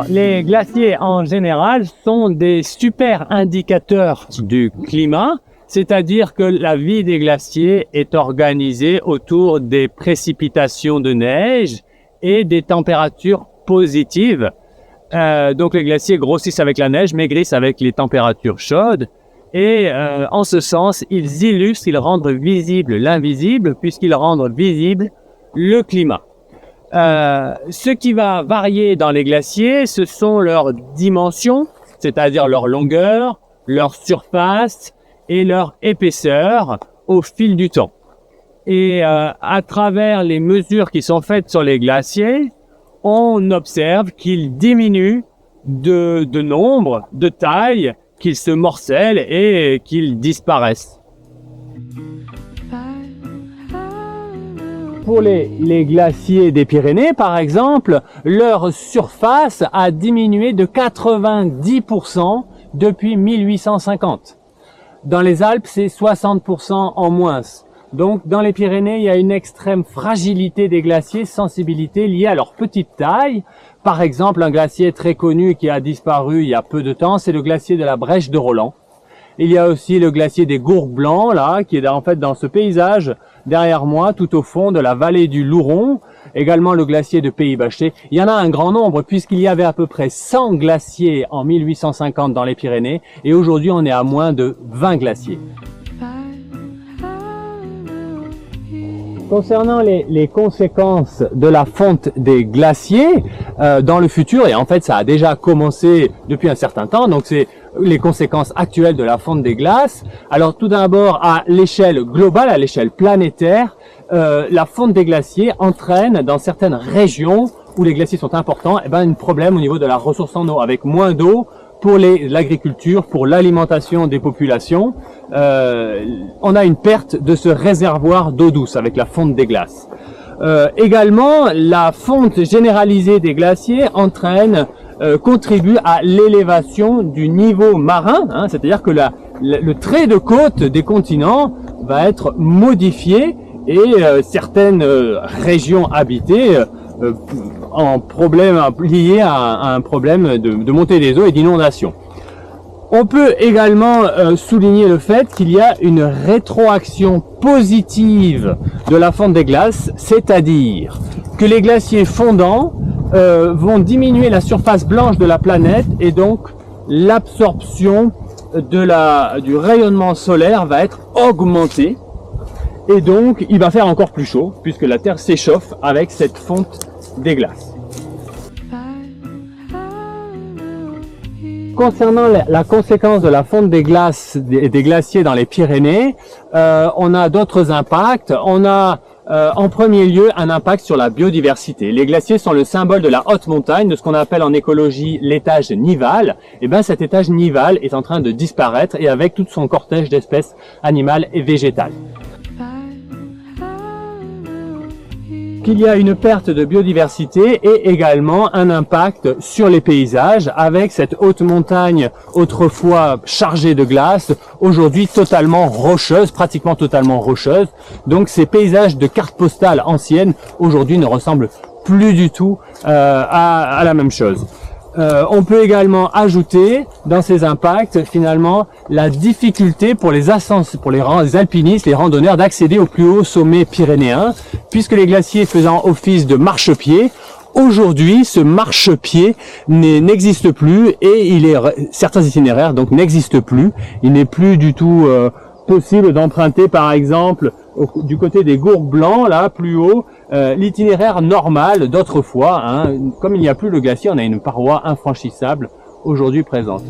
les glaciers en général sont des super indicateurs du climat, c'est-à-dire que la vie des glaciers est organisée autour des précipitations de neige et des températures positives. Donc les glaciers grossissent avec la neige, maigrissent avec les températures chaudes. Et en ce sens, ils rendent visible l'invisible, puisqu'ils rendent visible le climat. Ce qui va varier dans les glaciers, ce sont leurs dimensions, c'est-à-dire leur longueur, leur surface et leur épaisseur au fil du temps. Et à travers les mesures qui sont faites sur les glaciers, on observe qu'ils diminuent de nombre, de taille, qu'ils se morcellent et qu'ils disparaissent. Pour les glaciers des Pyrénées, par exemple, leur surface a diminué de 90% depuis 1850. Dans les Alpes, c'est 60% en moins. Donc, dans les Pyrénées, il y a une extrême fragilité des glaciers, sensibilité liée à leur petite taille. Par exemple, un glacier très connu qui a disparu il y a peu de temps, c'est le glacier de la Brèche de Roland. Il y a aussi le glacier des Gourds Blancs, là, qui est en fait dans ce paysage derrière moi, tout au fond de la vallée du Louron. Également le glacier de Pays-Bâché. Il y en a un grand nombre, puisqu'il y avait à peu près 100 glaciers en 1850 dans les Pyrénées, et aujourd'hui on est à moins de 20 glaciers. Concernant les conséquences de la fonte des glaciers dans le futur, et en fait ça a déjà commencé depuis un certain temps, donc c'est les conséquences actuelles de la fonte des glaces. Alors tout d'abord à l'échelle globale, à l'échelle planétaire, la fonte des glaciers entraîne dans certaines régions où les glaciers sont importants, un problème au niveau de la ressource en eau, avec moins d'eau pour l'agriculture, pour l'alimentation des populations. On a une perte de ce réservoir d'eau douce avec la fonte des glaces. Également, la fonte généralisée des glaciers contribue à l'élévation du niveau marin, c'est-à-dire que le trait de côte des continents va être modifié et certaines régions habitées en problème lié à un problème de montée des eaux et d'inondation. On peut également souligner le fait qu'il y a une rétroaction positive de la fonte des glaces, c'est-à-dire que les glaciers fondants vont diminuer la surface blanche de la planète et donc l'absorption du rayonnement solaire va être augmentée. Et donc, il va faire encore plus chaud, puisque la Terre s'échauffe avec cette fonte des glaces. Concernant la conséquence de la fonte des glaces, des glaciers dans les Pyrénées, on a d'autres impacts. On a en premier lieu un impact sur la biodiversité. Les glaciers sont le symbole de la haute montagne, de ce qu'on appelle en écologie l'étage nival. Et cet étage nival est en train de disparaître, et avec tout son cortège d'espèces animales et végétales. Qu'il y a une perte de biodiversité et également un impact sur les paysages avec cette haute montagne autrefois chargée de glace, aujourd'hui totalement rocheuse, pratiquement totalement rocheuse. Donc ces paysages de cartes postales anciennes aujourd'hui ne ressemblent plus du tout à la même chose. On peut également ajouter dans ces impacts finalement la difficulté pour les alpinistes, les randonneurs d'accéder au plus haut sommet pyrénéen, puisque les glaciers faisant office de marchepied, aujourd'hui ce marchepied n'existe plus et certains itinéraires donc n'existent plus. Il n'est plus du tout possible d'emprunter par exemple du côté des Gourds Blancs, là plus haut, l'itinéraire normal d'autrefois. Comme il n'y a plus le glacier, on a une paroi infranchissable aujourd'hui présente.